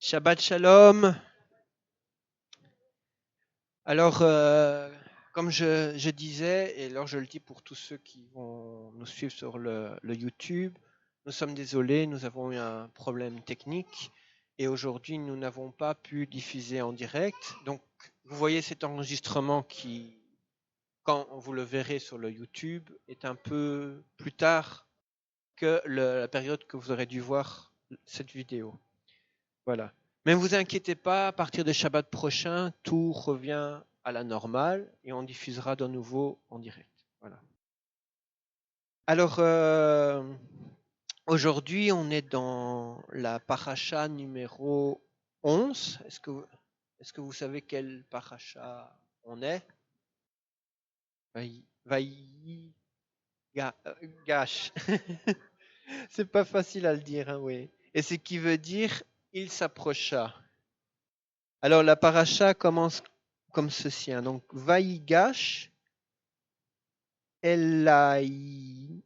Shabbat Shalom. Alors, comme je disais, et alors je le dis pour tous ceux qui vont nous suivre sur le YouTube, nous sommes désolés, nous avons eu un problème technique et aujourd'hui nous n'avons pas pu diffuser en direct. Donc, vous voyez cet enregistrement qui, quand vous le verrez sur le YouTube, est un peu plus tard que la période que vous aurez dû voir cette vidéo. Voilà. Mais ne vous inquiétez pas, à partir de Shabbat prochain, tout revient à la normale et on diffusera de nouveau en direct. Voilà. Alors, aujourd'hui, on est dans la paracha numéro 11. Est-ce que vous savez quelle paracha on est? Vaï Gash. C'est pas facile à le dire, hein, oui. Et ce qui veut dire il s'approcha. Alors la paracha commence comme ceci. Hein. Donc Vaïgash Elaï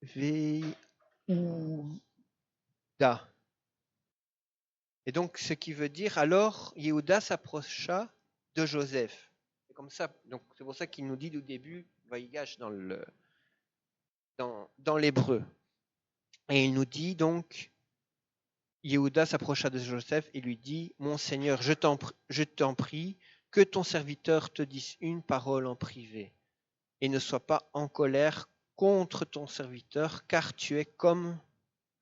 Veouda. Et donc ce qui veut dire alors Yehuda s'approcha de Joseph. C'est comme ça. Donc c'est pour ça qu'il nous dit au début Vaïgash dans l'hébreu. Et il nous dit donc Yehuda s'approcha de Joseph et lui dit Mon Seigneur, je t'en prie, que ton serviteur te dise une parole en privé et ne sois pas en colère contre ton serviteur, car tu es comme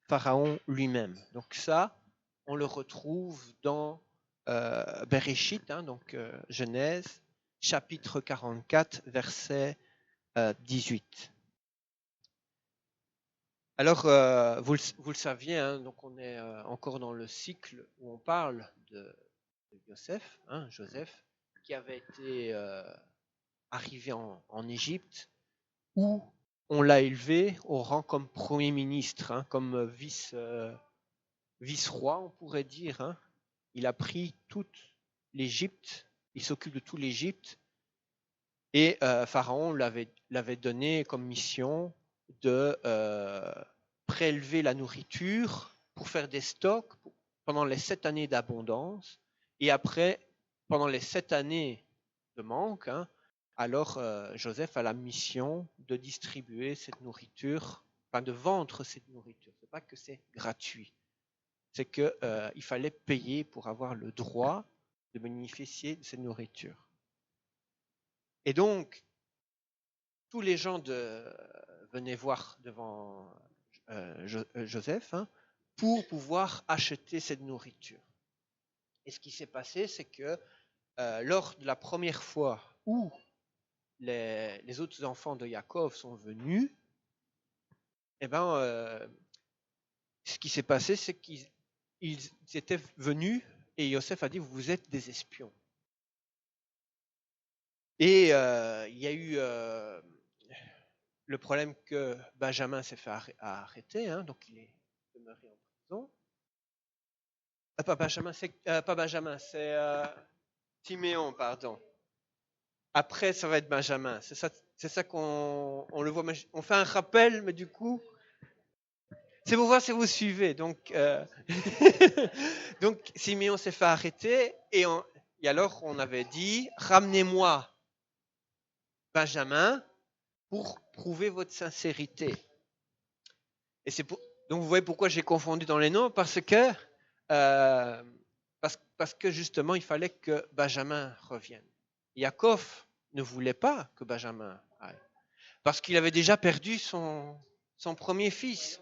Pharaon lui-même. Donc ça, on le retrouve dans Bereshit, hein, donc Genèse, chapitre 44, verset 18. Alors, vous le saviez, hein, donc on est encore dans le cycle où on parle de Joseph, hein, Joseph, qui avait été arrivé en Égypte, où on l'a élevé au rang comme Premier ministre, hein, comme vice-roi, on pourrait dire. Hein. Il a pris toute l'Égypte, il s'occupe de tout l'Égypte, et Pharaon l'avait donné comme mission de prélever la nourriture pour faire des stocks pendant les 7 années d'abondance, et après, pendant les 7 années de manque, hein, alors Joseph a la mission de distribuer cette nourriture, enfin de vendre cette nourriture. C'est pas que c'est gratuit, c'est que il fallait payer pour avoir le droit de bénéficier de cette nourriture. Et donc tous les gens venaient voir devant Joseph, hein, pour pouvoir acheter cette nourriture. Et ce qui s'est passé, c'est que lors de la première fois où les autres enfants de Yaakov sont venus, eh ben, ce qui s'est passé, c'est qu'ils étaient venus et Yosef a dit vous êtes des espions. Et il y a eu le problème que Benjamin s'est fait arrêter, hein, donc il est demeuré en prison. Pas Benjamin, c'est Timéon, pardon. Après, ça va être Benjamin. C'est ça qu'on le voit. On fait un rappel, mais du coup, c'est pour voir si vous suivez. Donc, donc Siméon s'est fait arrêter et alors on avait dit ramenez-moi Benjamin pour prouver votre sincérité. Et donc vous voyez pourquoi j'ai confondu dans les noms parce que justement il fallait que Benjamin revienne. Yaakov ne voulait pas que Benjamin aille parce qu'il avait déjà perdu son premier fils.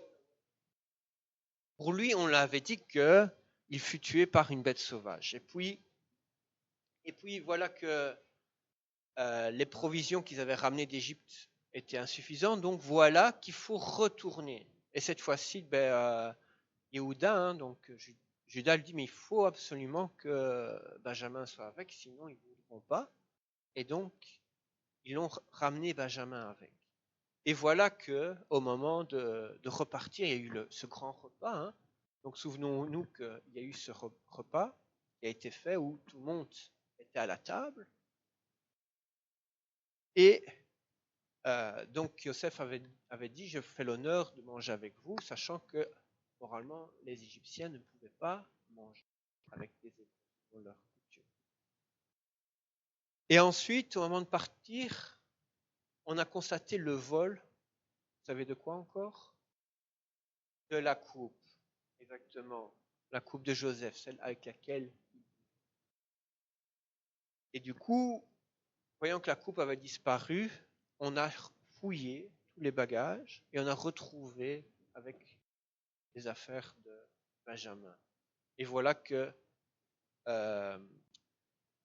Pour lui, on l'avait dit qu'il fut tué par une bête sauvage. Et puis voilà que les provisions qu'ils avaient ramenées d'Égypte étaient insuffisantes. Donc voilà qu'il faut retourner. Et cette fois-ci, Yehuda, hein, donc Judas lui dit mais il faut absolument que Benjamin soit avec, sinon ils ne voudront pas. Et donc ils l'ont ramené Benjamin avec. Et voilà que au moment de repartir, il y a eu ce grand repas. Hein. Donc souvenons-nous qu'il y a eu ce repas qui a été fait où tout le monde était à la table. Et Donc Yosef avait dit, je fais l'honneur de manger avec vous, sachant que moralement, les Égyptiens ne pouvaient pas manger avec des Hébreux dans leur coutume. Et ensuite, au moment de partir, on a constaté le vol. Vous savez de quoi encore? De la coupe, exactement. La coupe de Joseph, celle avec laquelle. Et du coup, voyant que la coupe avait disparu, on a fouillé tous les bagages et on a retrouvé avec les affaires de Benjamin. Et voilà que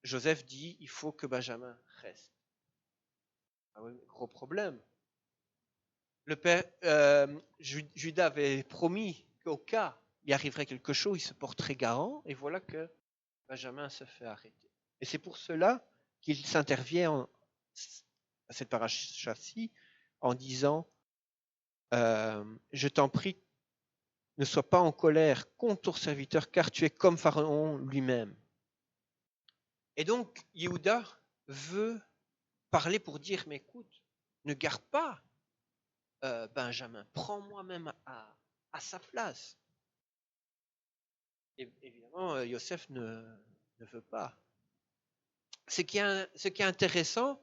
Joseph dit, il faut que Benjamin reste. Ah oui, gros problème. Le père, Judas avait promis qu'au cas il arriverait quelque chose, il se porterait garant, et voilà que Benjamin se fait arrêter. Et c'est pour cela qu'il s'intervient à cette paracha-ci en disant je t'en prie, ne sois pas en colère contre ton serviteur, car tu es comme Pharaon lui-même. Et donc, Yehuda veut parler pour dire, mais écoute, ne garde pas Benjamin, prends-moi même à sa place. Et évidemment, Yosef ne veut pas. Ce qui est intéressant,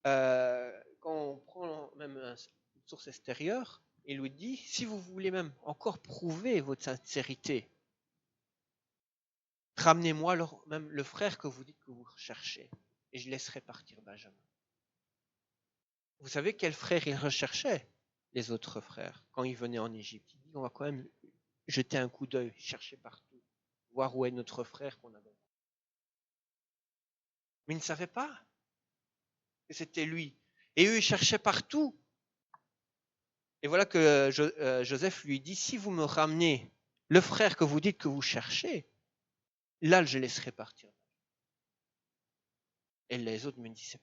quand on prend même une source extérieure, il lui dit, si vous voulez même encore prouver votre sincérité, ramenez-moi même le frère que vous dites que vous recherchez, et je laisserai partir Benjamin. Vous savez quel frère il recherchait, les autres frères, quand ils venaient en Égypte? Il dit, on va quand même jeter un coup d'œil, chercher partout, voir où est notre frère qu'on avait. Mais ils ne savaient pas que c'était lui. Et eux, ils cherchaient partout. Et voilà que Joseph lui dit, si vous me ramenez le frère que vous dites que vous cherchez, là, je laisserai partir. Et les autres me disent,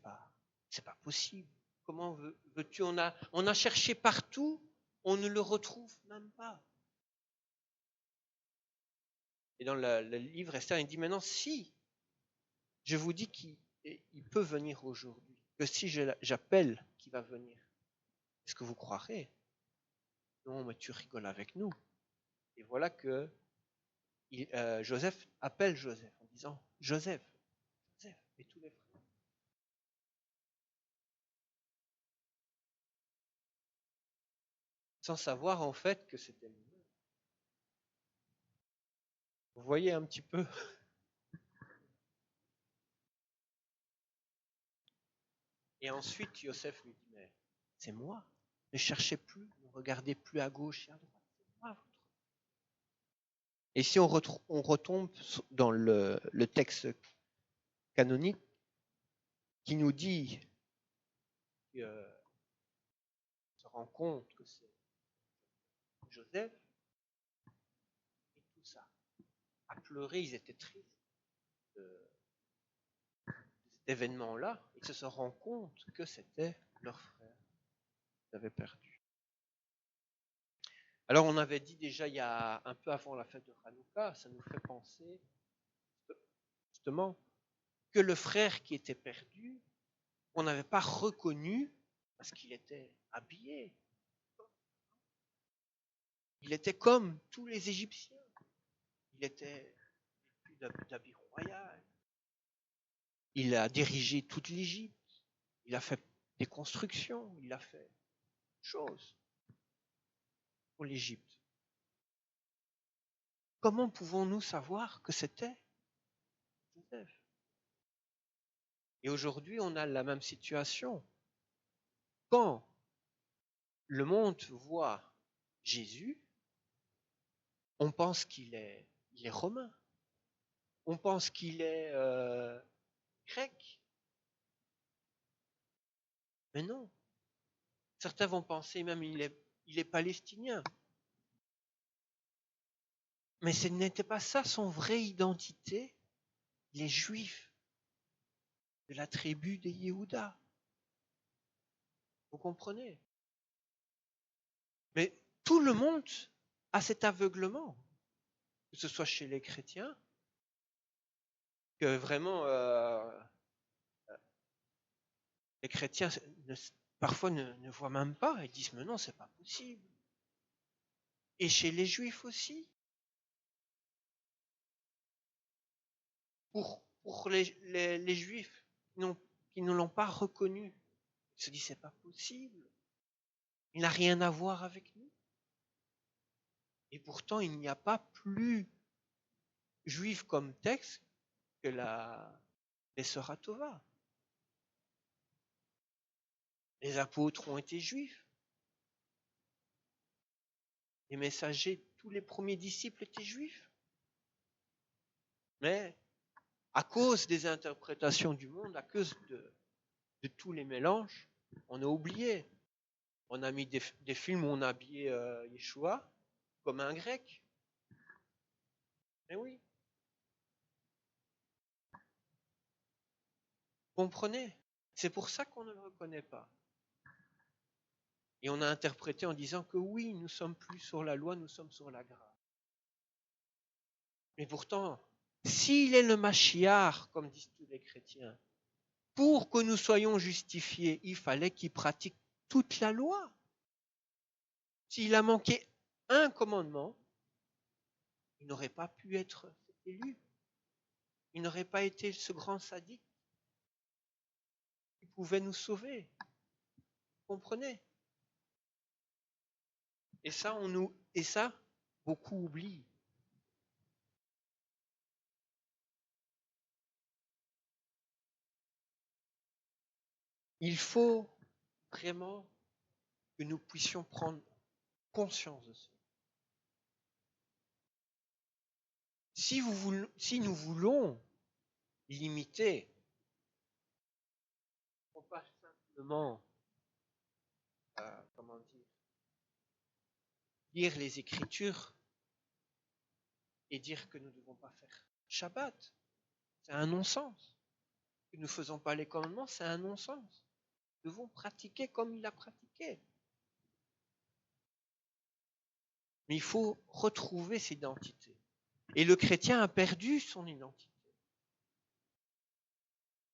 c'est pas possible. Comment veux-tu? On a cherché partout, on ne le retrouve même pas. Et dans le livre Esther, il dit maintenant, si je vous dis qu'il peut venir aujourd'hui, que si j'appelle qu'il va venir, est-ce que vous croirez? Non, mais tu rigoles avec nous. Et voilà que Joseph appelle Joseph en disant, Joseph, et tous les frères. Sans savoir en fait que c'était lui-même. Vous voyez un petit peu? Et ensuite, Yosef lui dit, mais c'est moi. Ne cherchez plus, ne regardez plus à gauche et à droite. C'est moi, votre. Et si on retombe dans le texte canonique qui nous dit qu'on se rend compte que c'est Joseph, et tout ça, à pleurer, ils étaient tristes de cet événement-là, ils se rendent compte que c'était leur frère qu'ils avaient perdu. Alors on avait dit déjà il y a un peu avant la fête de Hanouka, ça nous fait penser justement que le frère qui était perdu, on n'avait pas reconnu parce qu'il était habillé. Il était comme tous les Égyptiens. Il était plus d'habit royal. Il a dirigé toute l'Égypte. Il a fait des constructions. Il a fait des choses pour l'Égypte. Comment pouvons-nous savoir que c'était Joseph? Et aujourd'hui, on a la même situation. Quand le monde voit Jésus, on pense qu'il est romain. On pense qu'il est grec. Mais non. Certains vont penser même qu'il est palestinien. Mais ce n'était pas ça son vraie identité. Il est juif de la tribu des Yehuda. Vous comprenez? Mais tout le monde a cet aveuglement, que ce soit chez les chrétiens, que vraiment les chrétiens parfois ne voient même pas et disent mais non, c'est pas possible. Et chez les Juifs aussi. Pour les Juifs qui ne l'ont pas reconnu, ils se disent c'est pas possible. Il n'a rien à voir avec nous. Et pourtant, il n'y a pas plus juif comme texte que les Sora Tova. Les apôtres ont été juifs. Les messagers, tous les premiers disciples étaient juifs. Mais à cause des interprétations du monde, à cause de tous les mélanges, on a oublié. On a mis des films où on a habillé Yeshua comme un grec. Mais oui. Comprenez? C'est pour ça qu'on ne le reconnaît pas. Et on a interprété en disant que oui, nous sommes plus sur la loi, nous sommes sur la grâce. Mais pourtant, s'il est le Mashiach, comme disent tous les chrétiens, pour que nous soyons justifiés, il fallait qu'il pratique toute la loi. S'il a manqué un commandement, il n'aurait pas pu être élu. Il n'aurait pas été ce grand sadique qui pouvait nous sauver. Vous comprenez? Et ça, beaucoup oublient. Il faut vraiment que nous puissions prendre conscience de ça. Si nous voulons limiter, il ne faut pas simplement lire les Écritures et dire que nous ne devons pas faire Shabbat. C'est un non-sens. Que nous ne faisons pas les commandements, c'est un non-sens. Nous devons pratiquer comme il a pratiqué. Mais il faut retrouver cette identité. Et le chrétien a perdu son identité.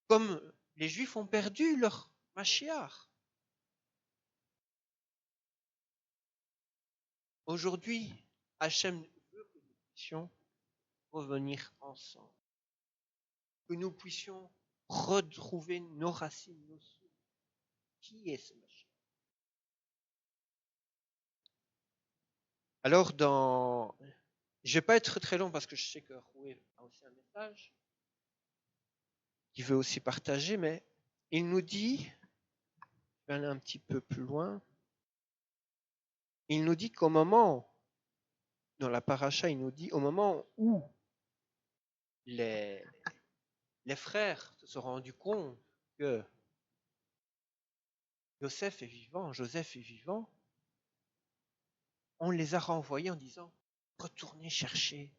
Comme les Juifs ont perdu leur Mashiach. Aujourd'hui, Hachem veut que nous puissions revenir ensemble. Que nous puissions retrouver nos racines, nos sources. Qui est ce Mashiach? Alors, je ne vais pas être très long parce que je sais que Roué a aussi un message qu'il veut aussi partager, mais il nous dit, je vais aller un petit peu plus loin, il nous dit qu'au moment, dans la paracha, il nous dit au moment où les frères se sont rendus compte que Joseph est vivant, on les a renvoyés en disant retournez chercher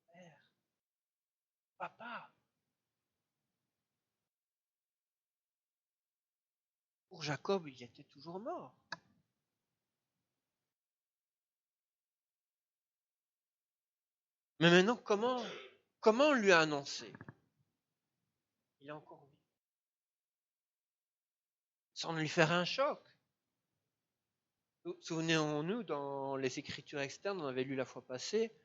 père, papa. Pour Jacob, il était toujours mort. Mais maintenant, comment lui annoncer? Il est encore vivant. Sans lui faire un choc. Souvenons-nous, dans les Écritures externes, on avait lu la fois passée,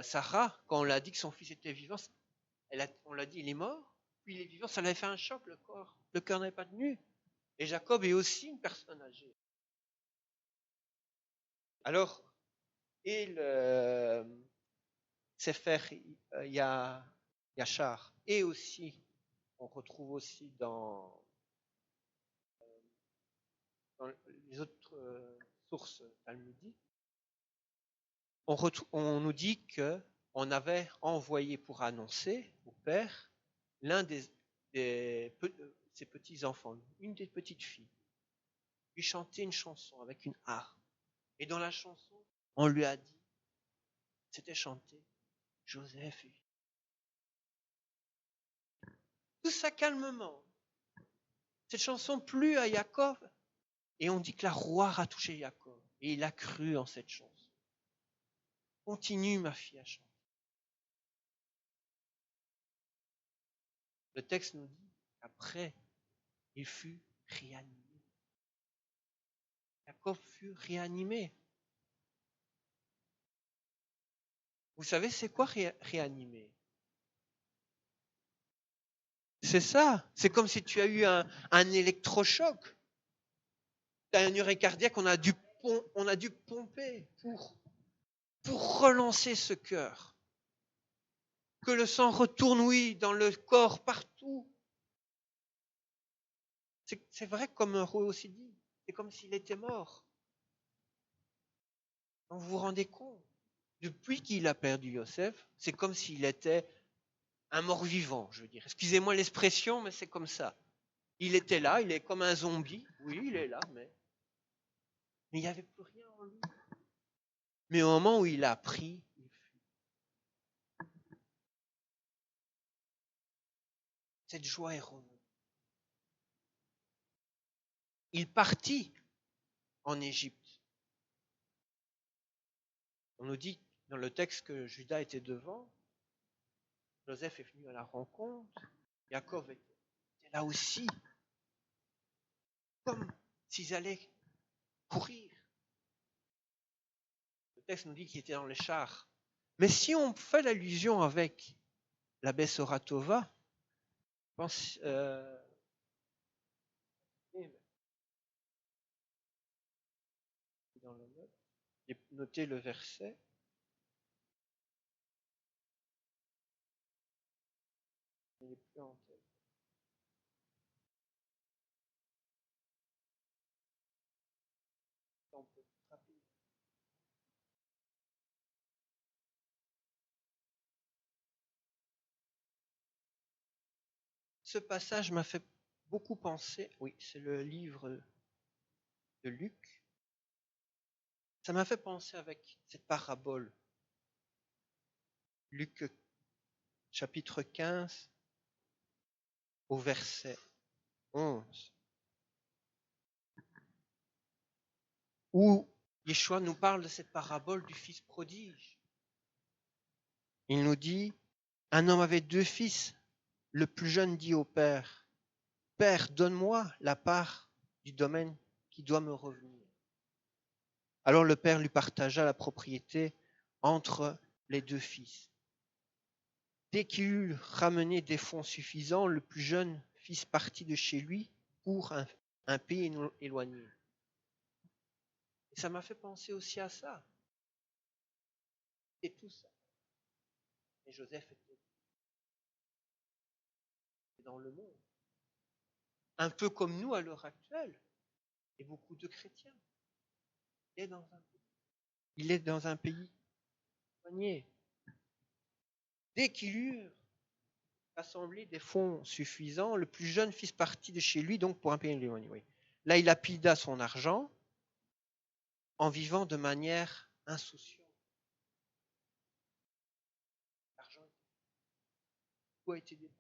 Sarah, quand on l'a dit que son fils était vivant, on l'a dit il est mort, puis il est vivant, ça l'avait fait un choc, le cœur n'avait pas tenu. Et Jacob est aussi une personne âgée. Alors, et le Sefer Yachar, et aussi, on retrouve aussi dans les autres sources talmudiques, on nous dit qu'on avait envoyé pour annoncer au père l'un de ses petits-enfants, une des petites filles, lui chanter une chanson avec une harpe. Et dans la chanson, on lui a dit, c'était chanté, Joseph. Tout ça calmement. Cette chanson plut à Jacob et on dit que la roire a touché Jacob et il a cru en cette chanson. Continue ma fille à chanter. Le texte nous dit qu'après, il fut réanimé. Jacob fut réanimé. Vous savez, c'est quoi réanimer? C'est ça. C'est comme si tu as eu un électrochoc. Tu as une urée cardiaque, on a dû pomper pour relancer ce cœur. Que le sang retourne, oui, dans le corps, partout. C'est vrai, comme Roe aussi dit, c'est comme s'il était mort. Vous vous rendez compte? Depuis qu'il a perdu Yosef, c'est comme s'il était un mort-vivant, je veux dire. Excusez-moi l'expression, mais c'est comme ça. Il était là, il est comme un zombie. Oui, il est là, mais il n'y avait plus rien en lui. Mais au moment où il a pris, il fut. Cette joie est revenue. Il partit en Égypte. On nous dit dans le texte que Judas était devant, Joseph est venu à la rencontre, Jacob était là aussi, comme s'ils allaient courir. Le texte nous dit qu'il était dans les chars. Mais si on fait l'allusion avec la Bessora Tova, pense, dans le note, j'ai noté le verset. Il n'est plus en tête. Ce passage m'a fait beaucoup penser, oui, c'est le livre de Luc, ça m'a fait penser avec cette parabole. Luc chapitre 15 au verset 11, où Yeshua nous parle de cette parabole du fils prodige. Il nous dit, un homme avait 2 fils. Le plus jeune dit au père, « Père, donne-moi la part du domaine qui doit me revenir. » Alors le père lui partagea la propriété entre les 2 fils. Dès qu'il eut ramené des fonds suffisants, le plus jeune fils partit de chez lui pour un pays éloigné. Et ça m'a fait penser aussi à ça. Et tout ça. Et Joseph était dans le monde. Un peu comme nous à l'heure actuelle. Et beaucoup de chrétiens. Il est dans un pays éloigné. Dès qu'il eut rassemblé des fonds suffisants, le plus jeune fils partit de chez lui, donc pour un pays éloigné. Oui. Là, il lapida son argent en vivant de manière insouciante. L'argent a été dépensé.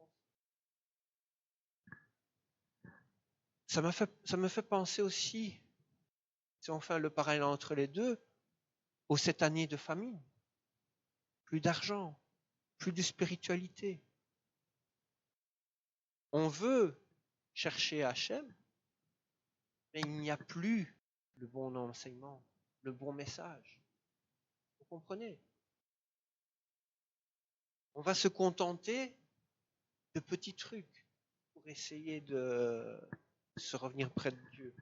Ça me fait penser aussi, si on fait le parallèle entre les deux, aux 7 années de famine. Plus d'argent, plus de spiritualité. On veut chercher Hachem, mais il n'y a plus le bon enseignement, le bon message. Vous comprenez? On va se contenter de petits trucs pour essayer de se revenir près de Dieu.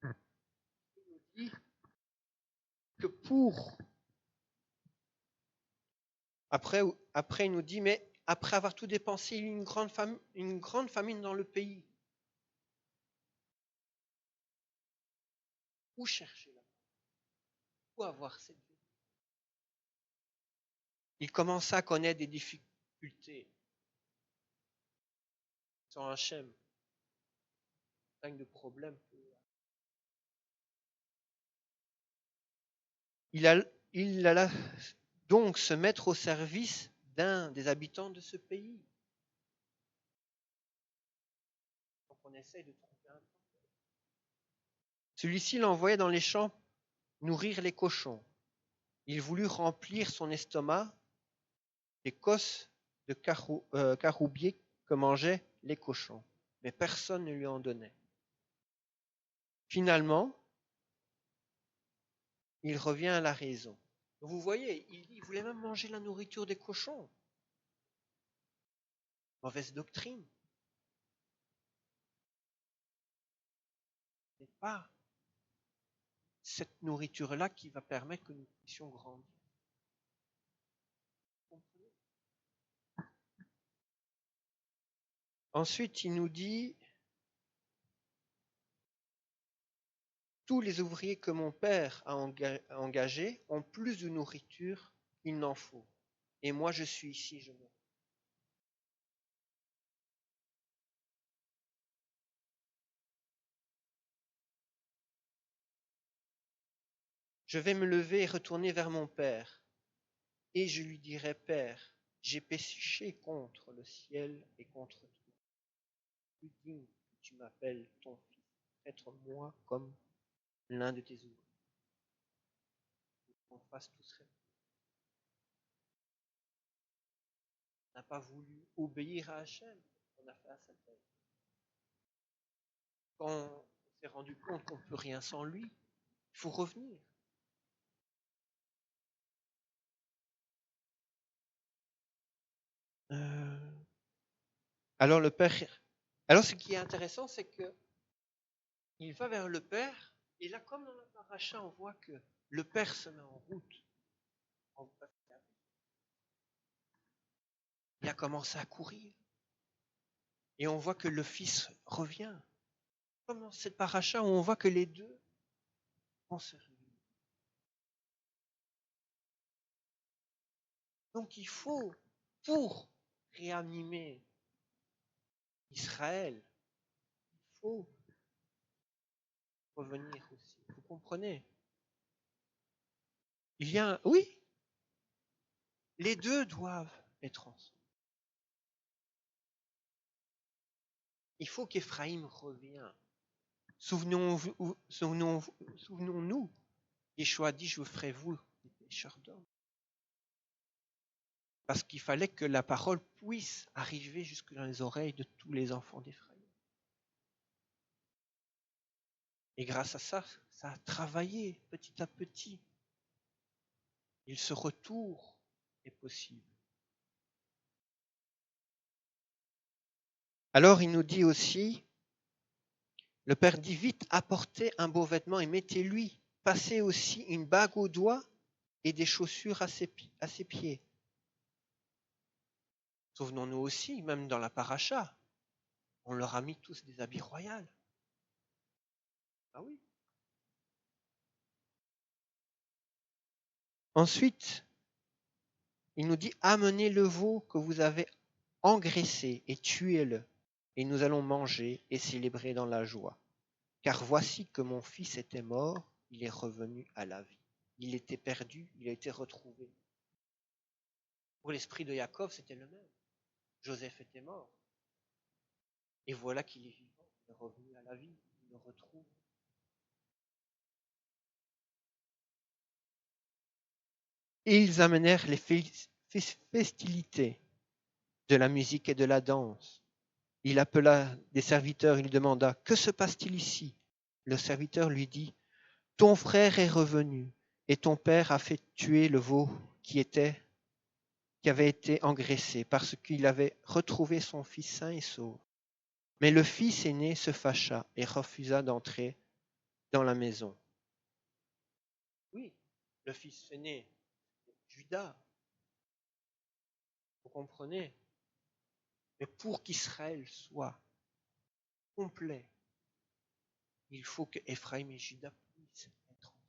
Il nous dit que après il nous dit, mais après avoir tout dépensé, il y a eu une grande famine dans le pays. Où chercher là? Où avoir cette vie? Il commença à connaître des difficultés. Sans Hachem, plein de problèmes. Il alla donc se mettre au service d'un des habitants de ce pays. Donc on essaye de trouver un temps. Celui-ci l'envoya dans les champs nourrir les cochons. Il voulut remplir son estomac des cosses de caroubier que mangeaient les cochons. mais personne ne lui en donnait. Finalement, il revient à la raison. Vous voyez, il voulait même manger la nourriture des cochons. Mauvaise doctrine. Ce n'est pas cette nourriture-là qui va permettre que nous puissions grandir. Ensuite, il nous dit, tous les ouvriers que mon père a engagés ont plus de nourriture qu'il n'en faut. Et moi, je suis ici, je meurs. Je vais me lever et retourner vers mon père. Et je lui dirai, Père, j'ai péché contre le ciel et contre toi. Plus digne que tu m'appelles ton fils. Traite-moi comme l'un de tes ouvriers. On fasse tout cela. On n'a pas voulu obéir à Hachem. On a fait à sa tête. Quand on s'est rendu compte qu'on ne peut rien sans lui, il faut revenir. Alors le père. Alors ce qui est intéressant, c'est que il va vers le père, et là, comme dans la paracha, on voit que le père se met en route. Il a commencé à courir. Et on voit que le fils revient. Comme dans cette paracha où on voit que les deux vont se réunir. Donc il faut, pour réanimer Israël, il faut revenir aussi. Vous comprenez? Il y a un... Oui, les deux doivent être ensemble. Il faut qu'Éphraïm revienne. Souvenons-nous, Yeshua dit, je vous ferai vous des pêcheurs d'hommes. Parce qu'il fallait que la parole puisse arriver jusque dans les oreilles de tous les enfants d'Éphraïm. Et grâce à ça, ça a travaillé petit à petit. Et ce retour est possible. Alors il nous dit aussi, le Père dit vite, apportez un beau vêtement et mettez-lui, passez aussi une bague au doigt et des chaussures à ses pieds. Souvenons-nous aussi, même dans la paracha, on leur a mis tous des habits royaux. Ah oui. Ensuite, il nous dit, amenez le veau que vous avez engraissé et tuez-le, et nous allons manger et célébrer dans la joie. Car voici que mon fils était mort, il est revenu à la vie. Il était perdu, il a été retrouvé. Pour l'esprit de Jacob, c'était le même. Joseph était mort. Et voilà qu'il est vivant, il est revenu à la vie, il le retrouve. Et ils amenèrent les festivités de la musique et de la danse. Il appela des serviteurs, il demanda, que se passe-t-il ici? Le serviteur lui dit, ton frère est revenu et ton père a fait tuer le veau qui avait été engraissé parce qu'il avait retrouvé son fils sain et sauf. Mais le fils aîné se fâcha et refusa d'entrer dans la maison. Oui, le fils aîné, Judas, vous comprenez? Mais pour qu'Israël soit complet, il faut que Ephraim et Judas puissent être ensemble.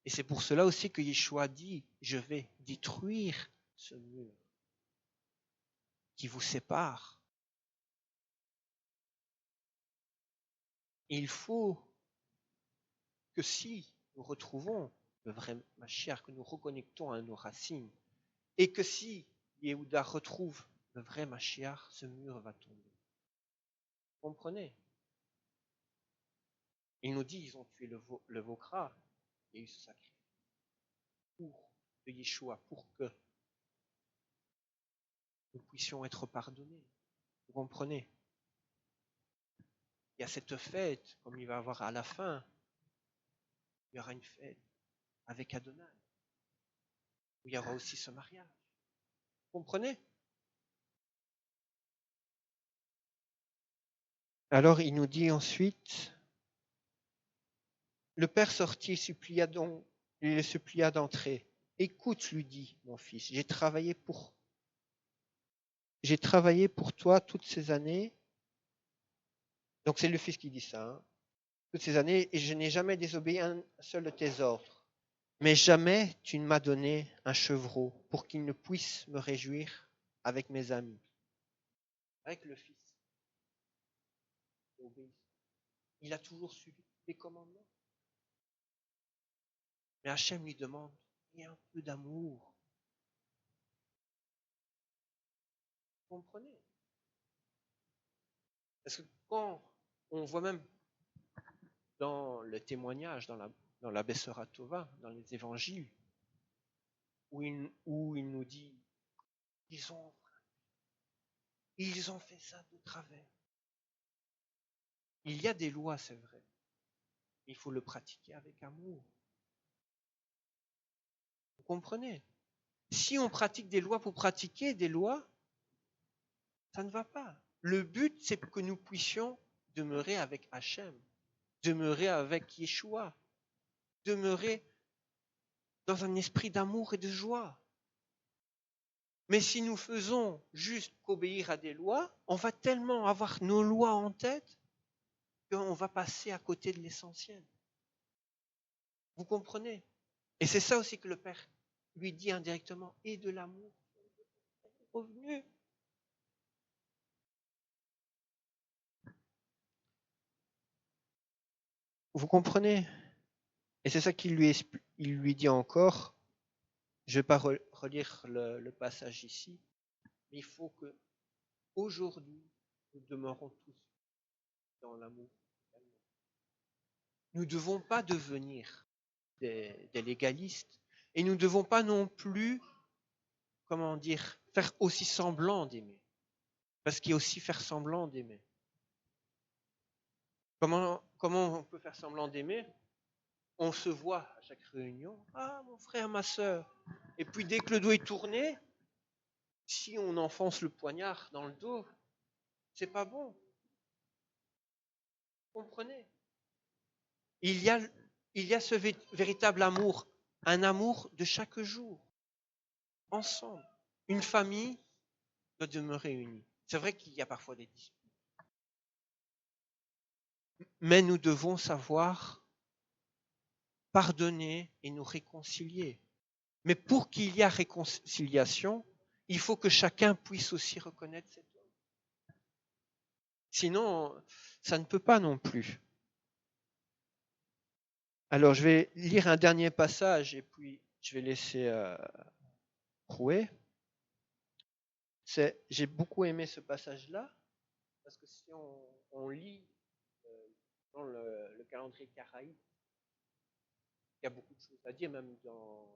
Et c'est pour cela aussi que Yeshua dit, je vais détruire ce mur qui vous sépare. Et il faut que si nous retrouvons le vrai Mashiach, que nous reconnectons à nos racines, et que si Yehuda retrouve le vrai Mashiach, ce mur va tomber. Vous comprenez? Il nous dit, ils ont tué le Vokra, et ils se sacrifient pour que Yeshua, pour que nous puissions être pardonnés. Vous comprenez? il y a cette fête, comme il va y avoir à la fin, il y aura une fête avec Adonai, où il y aura aussi ce mariage. Vous comprenez? Alors il nous dit ensuite, le père sortit il le supplia d'entrer. Écoute, lui dit mon fils, j'ai travaillé pour toi toutes ces années. Donc c'est le fils qui dit ça, hein, toutes ces années, et je n'ai jamais désobéi à un seul de tes ordres. Mais jamais tu ne m'as donné un chevreau pour qu'il ne puisse me réjouir avec mes amis. Avec le fils, il a toujours suivi les commandements. Mais Hachem lui demande, il y a un peu d'amour. Vous comprenez? Parce que quand on voit même dans le témoignage, dans la Bessera Tova, dans les évangiles, où il nous dit, ils ont fait ça de travers. Il y a des lois, c'est vrai. Il faut le pratiquer avec amour. Vous comprenez? Si on pratique des lois pour pratiquer des lois, ça ne va pas. Le but, c'est que nous puissions demeurer avec Hachem, demeurer avec Yeshua, demeurer dans un esprit d'amour et de joie. Mais si nous faisons juste qu'obéir à des lois, on va tellement avoir nos lois en tête qu'on va passer à côté de l'essentiel. Vous comprenez? Et c'est ça aussi que le Père lui dit indirectement, et de l'amour revenu. Vous comprenez? Et c'est ça qu'il lui dit encore. Je ne vais pas relire le passage ici, mais il faut que aujourd'hui nous demeurons tous dans l'amour. Nous ne devons pas devenir des légalistes et nous ne devons pas non plus, faire aussi semblant d'aimer. Parce qu'il y a aussi faire semblant d'aimer. Comment on peut faire semblant d'aimer? On se voit à chaque réunion, ah mon frère, ma sœur. Et puis dès que le dos est tourné, si on enfonce le poignard dans le dos, c'est pas bon. Vous comprenez? Il y a ce véritable amour, un amour de chaque jour, ensemble. Une famille doit demeurer unie. C'est vrai qu'il y a parfois des disputes, mais nous devons savoir pardonner et nous réconcilier. Mais pour qu'il y ait réconciliation, il faut que chacun puisse aussi reconnaître cet homme. Sinon, ça ne peut pas non plus. Alors, je vais lire un dernier passage et puis je vais laisser Rouet. J'ai beaucoup aimé ce passage-là parce que si on lit dans le calendrier karaïte, il y a beaucoup de choses à dire, même dans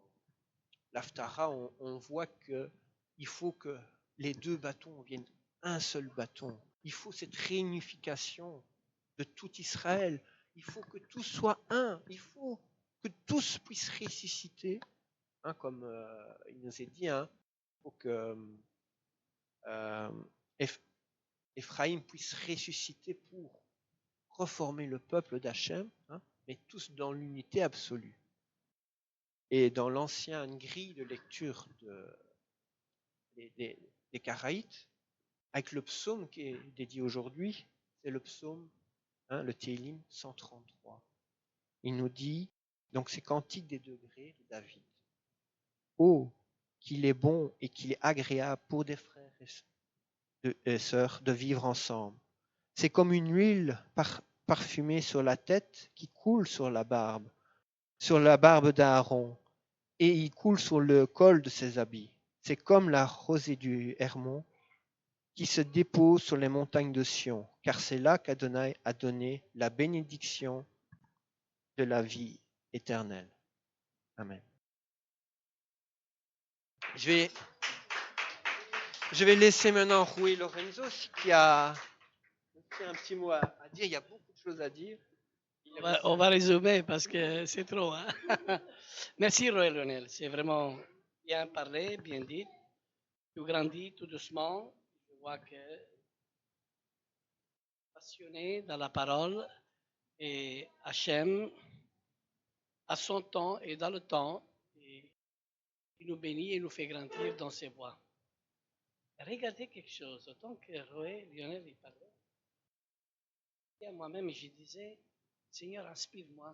l'Aftara, on voit qu'il faut que les deux bâtons viennent un seul bâton. Il faut cette réunification de tout Israël. Il faut que tout soit un. Il faut que tous puissent ressusciter. Hein, comme il nous est dit, il faut que Ephraim puisse ressusciter pour reformer le peuple d'Hachem, mais tous dans l'unité absolue. Et dans l'ancienne grille de lecture des Karaïtes, avec le psaume qui est dédié aujourd'hui, c'est le psaume, le Télim 133. Il nous dit, donc c'est Cantique des degrés de David. Oh, qu'il est bon et qu'il est agréable pour des frères et sœurs de vivre ensemble. C'est comme une huile parfumée sur la tête qui coule sur la barbe d'Aaron, et il coule sur le col de ses habits. C'est comme la rosée du Hermon qui se dépose sur les montagnes de Sion, car c'est là qu'Adonai a donné la bénédiction de la vie éternelle. Amen. Je vais laisser maintenant Rui Lorenzo qui a J'ai un petit mot à dire. Il y a beaucoup de choses à dire. On va résumer parce que c'est trop. Hein? Merci Royal Lionel, c'est vraiment bien parlé, bien dit. Tu grandis tout doucement. Je vois que passionné dans la parole et Hachem, à son temps et dans le temps, et il nous bénit et nous fait grandir dans ses voies. Regardez quelque chose, autant que Roy Lionel y parlait, et à moi-même je disais, Seigneur, inspire-moi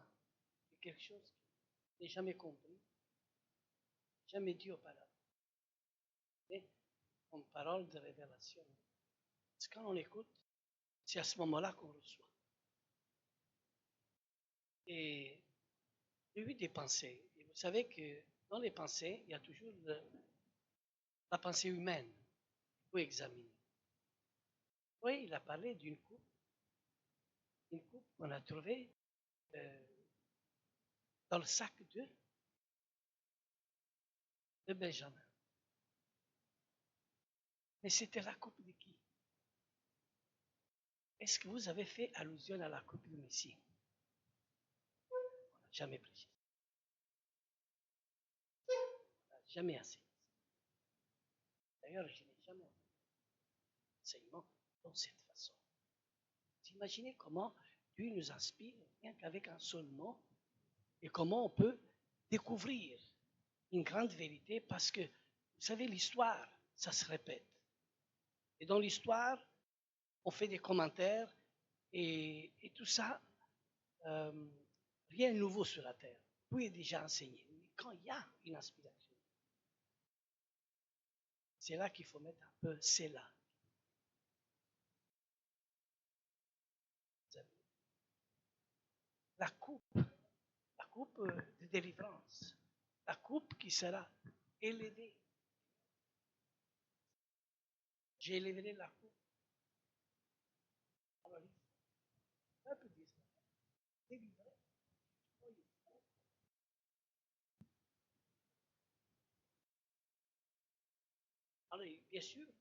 de quelque chose que je n'ai jamais compris, jamais dit auparavant. Mais une parole de révélation. Parce que quand on écoute, c'est à ce moment-là qu'on reçoit. Et j'ai eu des pensées. Et vous savez que dans les pensées, il y a toujours la pensée humaine qu'il faut examiner. Oui, il a parlé d'une coupe qu'on a trouvée dans le sac de Benjamin. Mais c'était la coupe de qui? Est-ce que vous avez fait allusion à la coupe du Messie? On n'a jamais prêché. On n'a jamais enseigné. D'ailleurs, je n'ai jamais enseigné enseignement de cette façon. Vous imaginez comment Dieu nous inspire rien qu'avec un seul mot et comment on peut découvrir une grande vérité parce que, vous savez, l'histoire, ça se répète. Et dans l'histoire, on fait des commentaires et tout ça, rien de nouveau sur la terre. Tout est déjà enseigné. Mais quand il y a une inspiration, c'est là qu'il faut mettre un peu c'est là. La coupe de délivrance, la coupe qui sera élevée. J'ai élevé la coupe. Alors, le peuple d'Israël, délivré. Alors, bien sûr,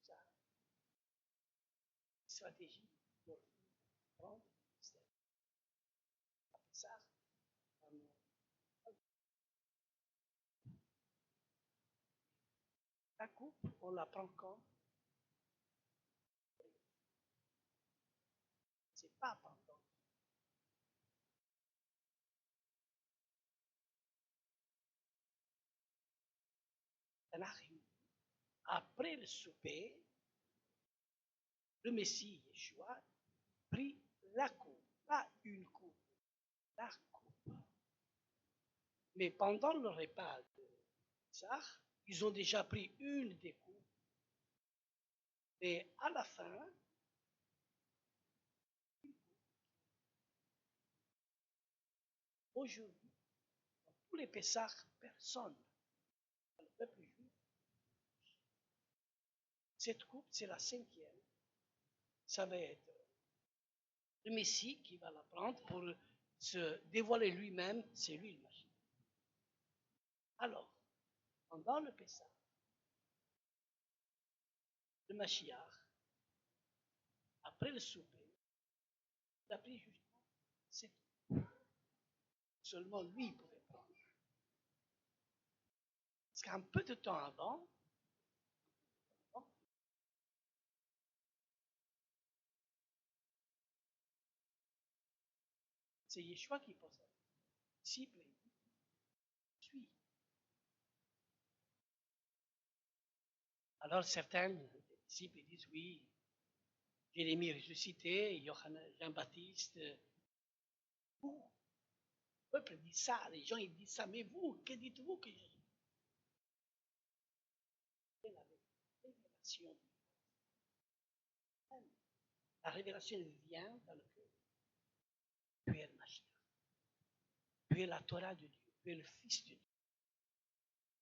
ça, stratégie pour prendre ça. La coupe, on la prend comme c'est pas pendant. Ça n'arrive. Après le souper, le Messie Yeshua prit la coupe, pas une coupe, la coupe. Mais pendant le repas de Pessah, ils ont déjà pris une des coupes. Et à la fin, aujourd'hui, dans tous les Pessah, personne, dans le peuple juif, cette coupe, c'est la 5e. Ça va être le Messie qui va la prendre pour se dévoiler lui-même, c'est lui le Messie. Alors, pendant le Pessah, le Mashiach, après le souper, il a pris justement cette coupe. Seulement lui pouvait prendre. Parce qu'un peu de temps avant, c'est Yeshua qui pose la disciple et dit, suis. Alors certains disciples disent, oui, Jérémie ressuscité, Jean-Baptiste, vous, le peuple dit ça, les gens ils disent ça, mais vous, que dites-vous que Jésus? La révélation vient dans le cœur. Tu es le Mashiach. Tu es la Torah de Dieu. Tu es le Fils de Dieu.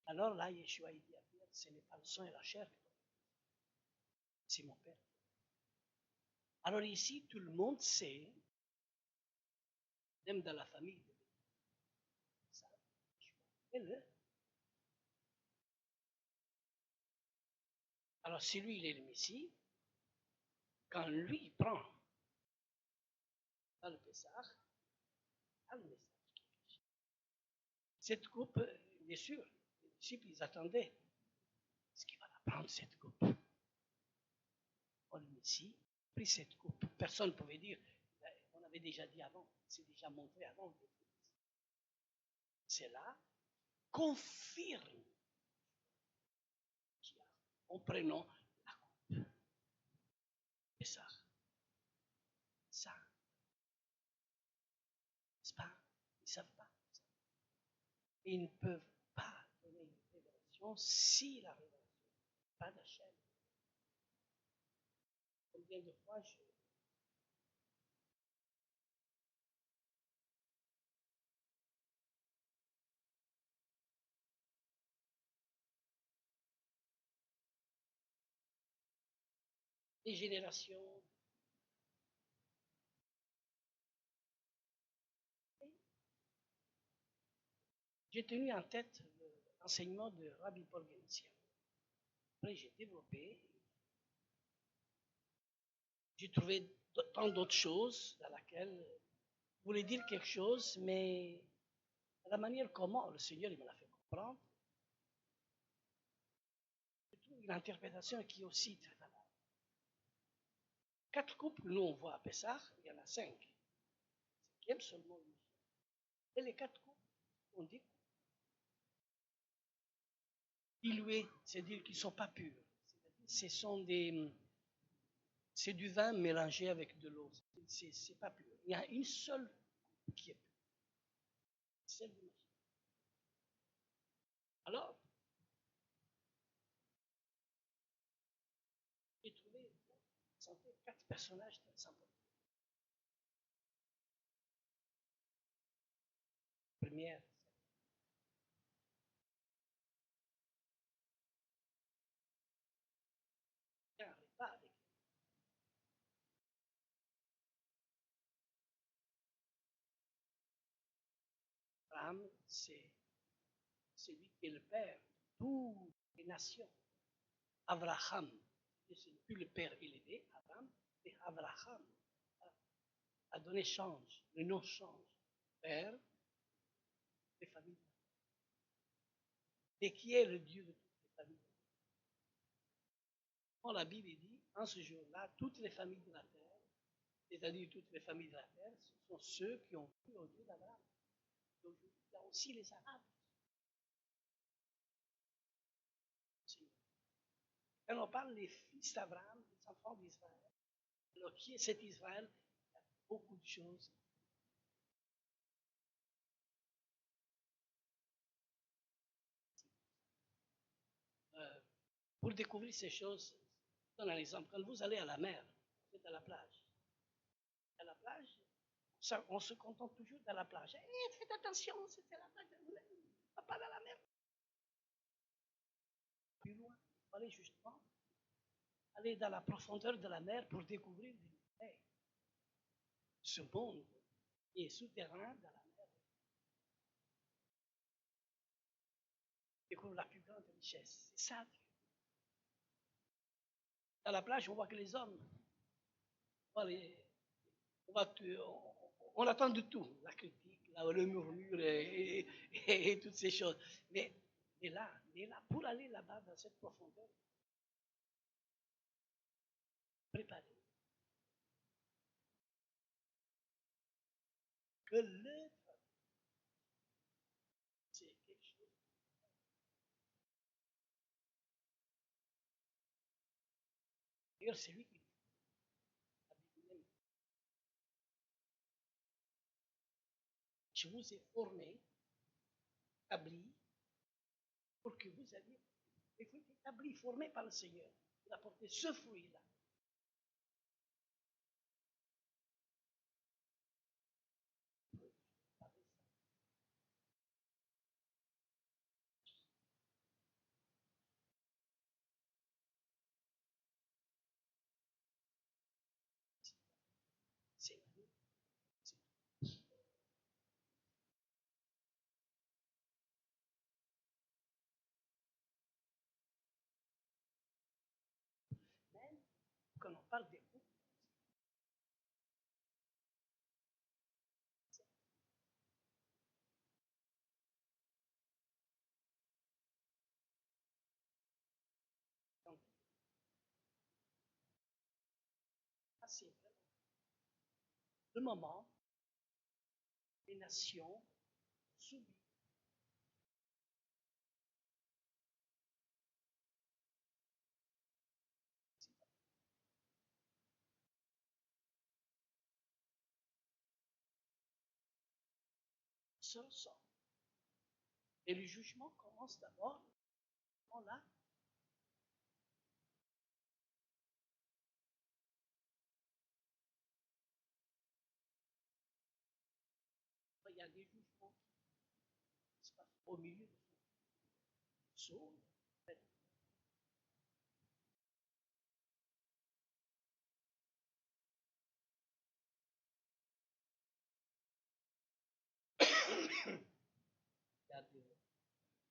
Alors là, Yeshua il dit à Pierre, ce n'est pas le sang et la chair, c'est mon Père. Alors ici, tout le monde sait, même dans la famille, ça, Yeshua, alors si lui, il est le Messie, quand lui prend dans le Pessah, dans le message. Cette coupe, bien sûr, les disciples, ils attendaient. Est-ce qu'il va la prendre, cette coupe? Le Messie a pris cette coupe. Personne ne pouvait dire, on avait déjà dit avant, c'est déjà montré avant. Cela confirme en prenant la coupe. Et ça, n'est-ce pas? Ils ne savent pas. Ils ne peuvent pas donner une révélation si la révélation n'est pas d'Hachem. Combien de fois des générations. J'ai tenu en tête l'enseignement de Rabbi Paul Gensian. Après, j'ai développé. J'ai trouvé tant d'autres choses dans lesquelles je voulais dire quelque chose, mais la manière comment le Seigneur il me l'a fait comprendre, je trouve une interprétation qui est aussi très valable. 4 couples que nous on voit à Pessah, il y en a 5. 5e seulement une. Et les 4 couples, on dit dilués, c'est-à-dire qu'ils ne sont pas purs. C'est du vin mélangé avec de l'eau. C'est pas pur. Il y a une seule coupe qui est pure. Celle du Mashiach. Alors, j'ai trouvé 4 personnages très sympas. Première, il y a un repas avec Abraham, c'est lui qui est le père de toutes les nations. Abraham, ce n'est plus le père élevé, Abraham, mais Abraham a donné change, le nom change, père des familles. Et qui est le Dieu de toutes les familles? Quand la Bible dit, en ce jour-là, toutes les familles de la terre, c'est-à-dire toutes les familles de la terre, ce sont ceux qui ont cru au Dieu d'Abraham. Aujourd'hui, il y a aussi les Arabes. Quand on parle des fils d'Abraham, des enfants d'Israël, alors qui est cet Israël? Il y a beaucoup de choses. Pour découvrir ces choses, je donne un exemple. Quand vous allez à la mer, vous êtes à la plage. À la plage, on se contente toujours de la plage. Faites attention, c'était la plage. On va pas dans la mer. Plus loin, il faut aller justement aller dans la profondeur de la mer pour découvrir des mystères. Ce monde qui est souterrain dans la mer découvre la plus grande richesse. C'est ça. À la plage, on voit que les hommes, on attend de tout, la critique, le murmure et toutes ces choses. Mais là, pour aller là-bas, dans cette profondeur, préparez. Que l'être, c'est quelque chose. D'ailleurs, c'est lui qui dit. Je vous ai formé, établi, pour que vous alliez. Il faut être établi, formé par le Seigneur, pour apporter ce fruit-là. C'est même quand on parle des groupes, c'est vraiment le moment où les nations s'oublient. Se ressent. Et le jugement commence d'abord là. Il y a des jugements qui se passent au milieu de son saut. Il y a de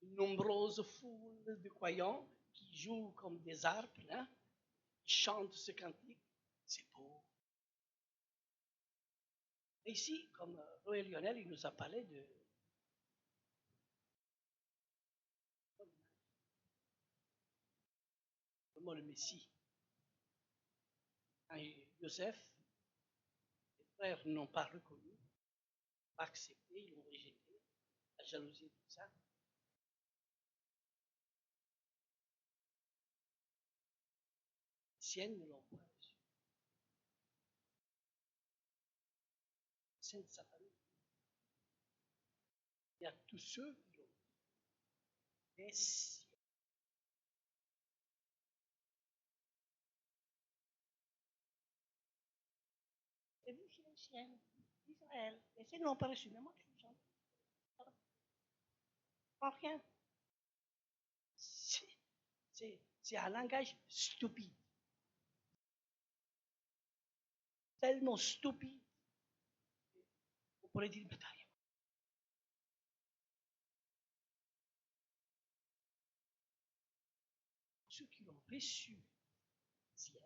nombreuses foules de croyants qui jouent comme des harpes, hein, qui chantent ce cantique. C'est beau. Et ici, comme Roé Lionel, il nous a parlé de le Messie. Quand Joseph, les frères n'ont pas reconnu, pas accepté, ils l'ont rejeté, la jalousie, tout ça. Les siennes ne l'ont pas reçu. C'est de sa famille. Il y a tous ceux qui l'ont. Les siens. Et vous, c'est les siennes d'Israël. Les siennes ne l'ont pas reçu, mais moi, je vous chante. Pas rien. C'est un langage stupide. Tellement stupide. On pourrait dire bataille. Ceux qui l'ont reçu, c'est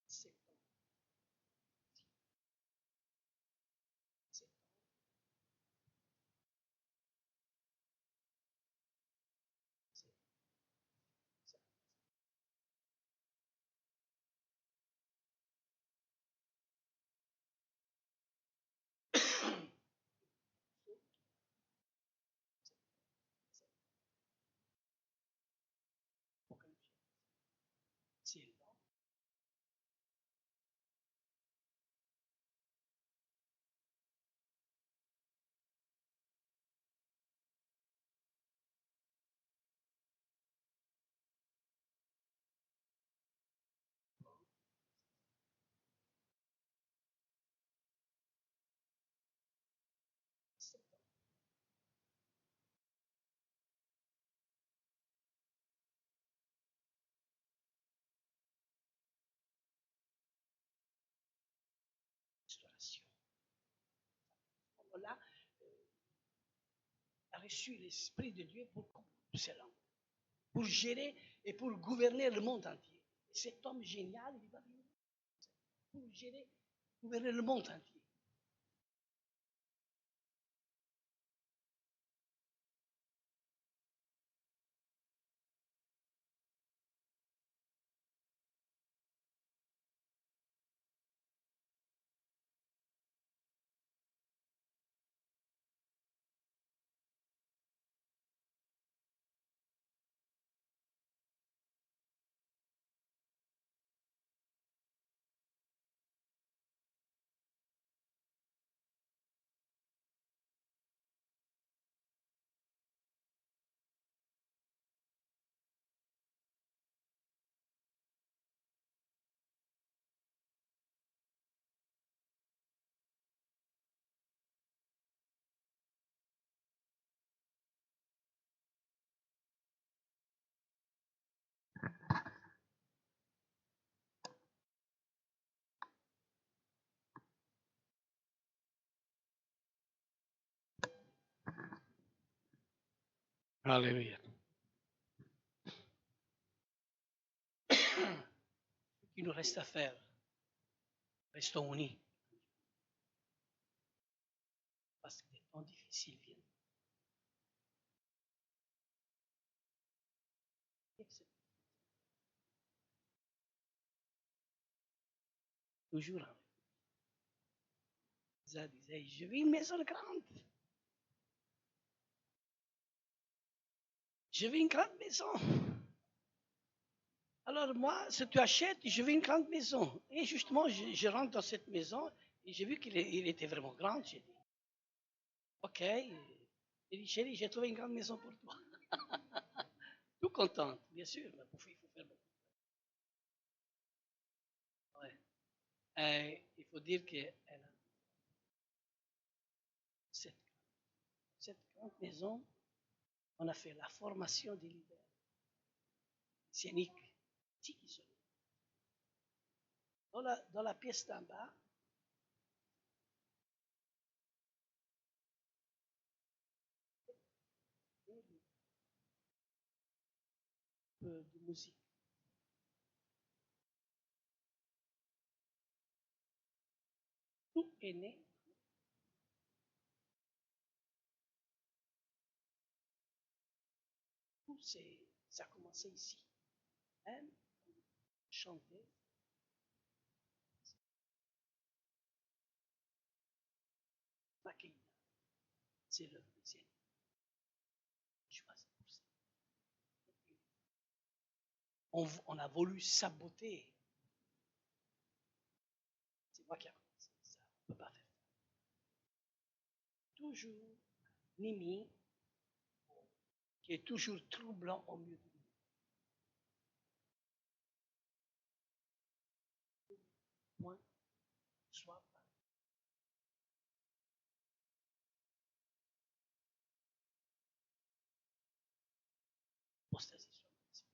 c'est restauration. Voilà, a reçu l'Esprit de Dieu pour cela, pour gérer et pour gouverner le monde entier. Cet homme génial, il va venir pour gérer, gouverner le monde entier. Alléluia. Ce qu'il nous reste à faire, restons unis. Parce que les temps difficiles viennent. Toujours. Ça disait, je veux une maison grande. Je veux une grande maison. Alors moi, si tu achètes, je veux une grande maison. Et justement, je rentre dans cette maison et j'ai vu qu'il était vraiment grand. J'ai dit, ok. J'ai dit, chérie, j'ai trouvé une grande maison pour toi. Tout contente, bien sûr. Mais pour il faut faire beaucoup. Ouais. Il faut dire qu'elle a cette grande maison. On a fait la formation des leaders scéniques. Dans la pièce d'en bas, de musique. Tout est né. Tout ça a commencé ici. Même chanter. Maquiller. C'est l'œuvre de Dieu. Choisi pour ça. On a voulu saboter. C'est moi qui a commencé ça. On ne peut pas faire ça. Toujours Nimi, qui est toujours troublant au milieu de nous. Point, soit pas. Apostasie sur le principe.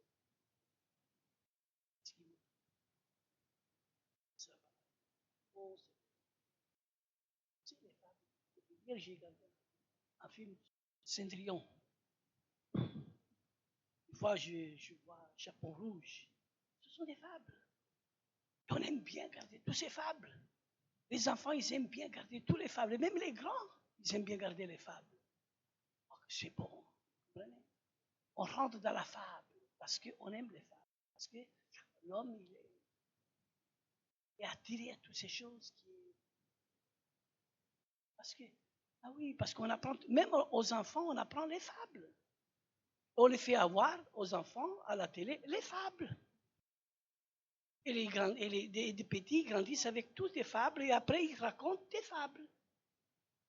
Ça va. C'est les femmes. Hier, j'ai regardé un film, Cendrillon. Une fois, je vois Chaperon Rouge. Ce sont des fables. Et on aime bien garder toutes ces fables. Les enfants, ils aiment bien garder tous les fables. Et même les grands, ils aiment bien garder les fables. Oh, c'est bon. Vous comprenez? On rentre dans la fable parce qu'on aime les fables. Parce que l'homme, il est attiré à toutes ces choses parce que, ah oui, parce qu'on apprend, même aux enfants, on apprend les fables. On les fait avoir aux enfants à la télé, les fables. Et les petits grandissent avec toutes les fables et après ils racontent des fables.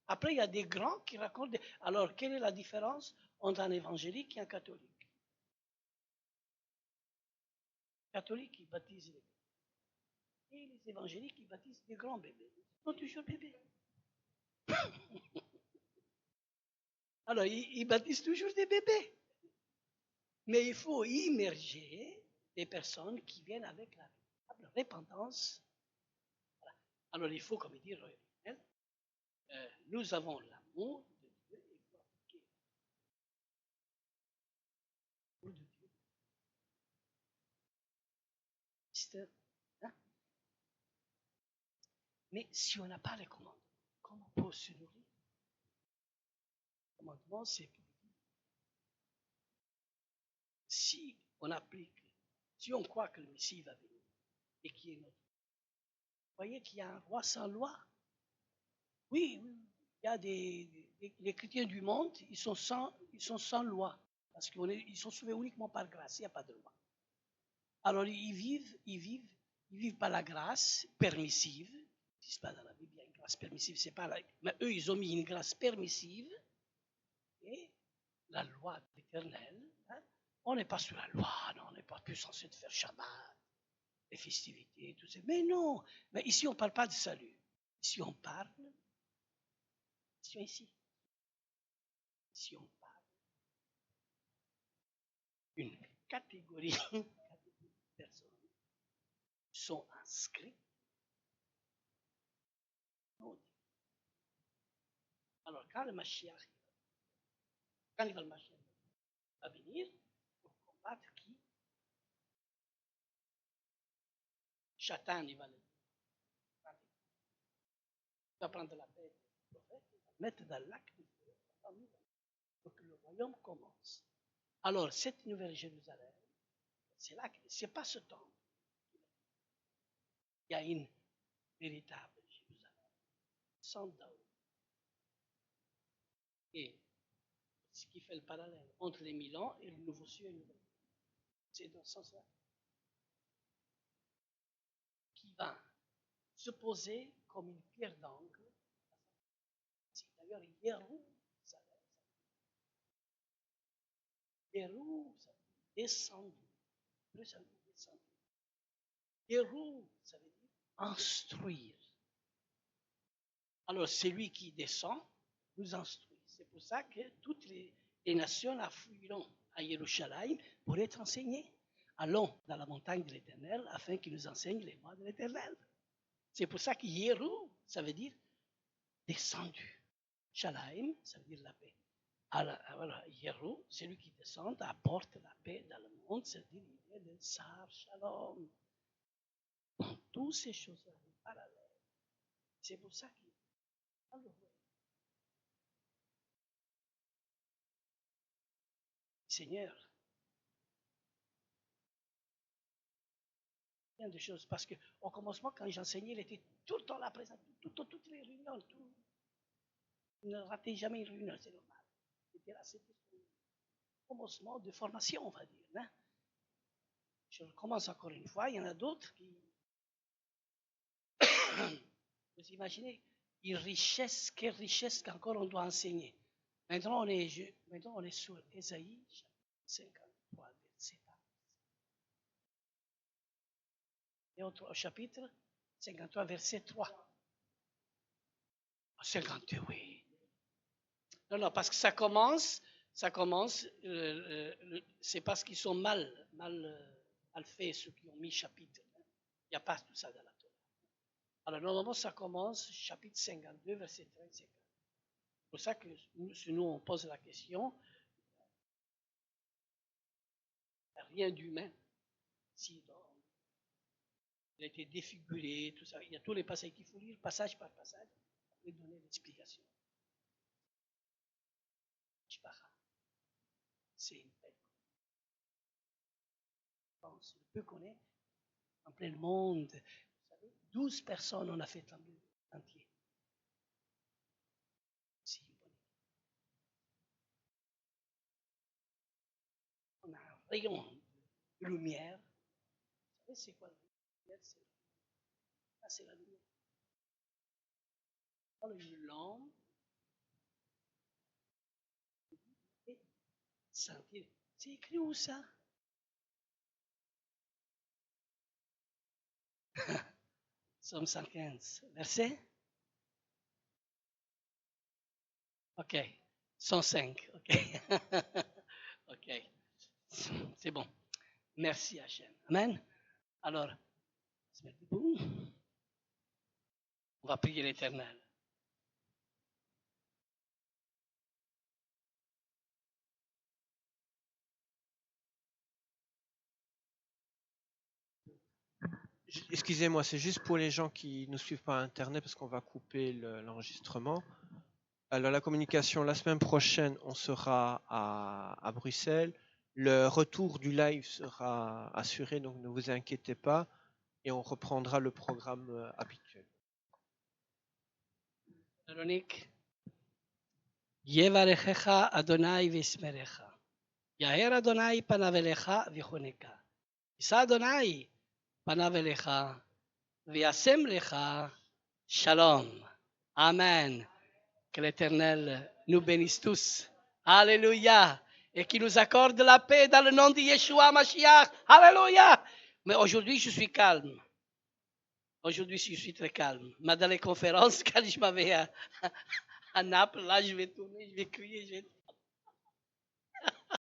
Après, il y a des grands qui racontent des... Alors, quelle est la différence entre un évangélique et un catholique? Les catholiques, ils baptisent les bébés. Et les évangéliques, ils baptisent des grands bébés. Ils sont toujours bébés. Alors, ils baptisent toujours des bébés. Mais il faut immerger des personnes qui viennent avec la repentance. Voilà. Alors, il faut, comme il dit Royal, nous avons l'amour de Dieu et il faut appliquer l'amour de Dieu. C'est, hein? Mais si on n'a pas les commandements, comment on peut se nourrir? Le commandement, c'est pour vivre. Si on applique, si on croit que le Messie va venir et qui est notre... Vous voyez qu'il y a un roi sans loi? Oui, il y a les chrétiens du monde, ils sont sans loi, parce qu'ils sont sauvés uniquement par grâce, il n'y a pas de loi. Alors ils vivent par la grâce permissive. Ils ne disent pas dans la Bible, il y a une grâce permissive, c'est pas la... Mais eux, ils ont mis une grâce permissive et la loi éternelle. Hein? On n'est pas sous la loi, non, on n'est pas plus censé faire Shabbat, les festivités, tout ça. Mais non, mais ici on ne parle pas de salut. Ici on parle, ici on parle d'une catégorie de personnes qui sont inscrites. Alors quand le Mashiach, quand il va le Mashiach, va venir pour combattre qui? Chatan, il va le il va prendre la paix du prophète, il va mettre dans le lac du feu pour que le royaume commence. Alors, cette nouvelle Jérusalem, c'est là que c'est pas ce temple. Il y a une véritable Jérusalem, sans Daoud. Et ce qui fait le parallèle entre les 1000 ans et le nouveau ciel et le nouveau terre. C'est dans ce sens-là. Qui va se poser comme une pierre d'angle. D'ailleurs, Jérusalem. Jérusalem, descendu. Descendu. Jérusalem, ça veut dire instruire. Alors, celui qui descend nous instruit. C'est pour ça que toutes les nations afflueront à Jérusalem pour être enseignées. Allons dans la montagne de l'Éternel afin qu'il nous enseigne les voies de l'Éternel. C'est pour ça que Yérou, ça veut dire descendu. Shalaim, ça veut dire la paix. Alors, Yérou, celui qui descend, apporte la paix dans le monde, c'est-à-dire l'idée de Sar Shalom. Dans toutes ces choses-là, parallèles. C'est pour ça qu'il Seigneur, plein de choses. Parce qu'au commencement, quand j'enseignais, il était tout le temps là présent, toutes les réunions. Il ne ratait jamais une réunion, c'est normal. C'était là, c'était son commencement de formation, on va dire. Hein? Je recommence encore une fois, il y en a d'autres qui. Vous imaginez, quelle richesse qu'encore on doit enseigner. Maintenant, on est sur Ésaïe, chapitre 53, verset 1. Et au chapitre 53, verset 3. 52, oui. Non, parce que ça commence, c'est parce qu'ils sont mal faits, ceux qui ont mis chapitre. Il n'y a pas tout ça dans la Torah. Alors, normalement, ça commence, chapitre 52, verset 35. C'est pour ça que si nous, on pose la question, il n'y a rien d'humain. Si il a été défiguré, tout ça. Il y a tous les passages qu'il faut lire, passage par passage, pour donner l'explication. C'est une belle. Le peu qu'on est en plein monde. Vous savez, 12 personnes on a fait trembler entier. C'est une bonne. On a un rayon de lumière. Vous savez, c'est quoi la lumière? C'est la lumière. Dans une lampe, sentir. C'est écrit où ça? Somme 115, verset? Ok. 105, ok. Ok. C'est bon. Merci Hachem. Amen. Alors, on se met debout. On va prier l'Éternel. Excusez-moi, c'est juste pour les gens qui nous suivent par Internet parce qu'on va couper l'enregistrement. Alors la communication, la semaine prochaine, on sera à Bruxelles. Le retour du live sera assuré, donc ne vous inquiétez pas. Et on reprendra le programme habituel. Véronique. Yevarechecha Adonai v'ismerecha. Yaher Adonai panav elecha v'choneka. Yisa Adonai panav elecha v'yasem lecha shalom. Amen. Que l'Éternel nous bénisse tous. Alléluia. Et qu'il nous accorde la paix dans le nom de Yeshua Mashiach. Alléluia. Mais aujourd'hui, je suis calme. Aujourd'hui, je suis très calme. Mais dans les conférences, quand je m'avais à Naples, là, je vais tourner, je vais crier, je vais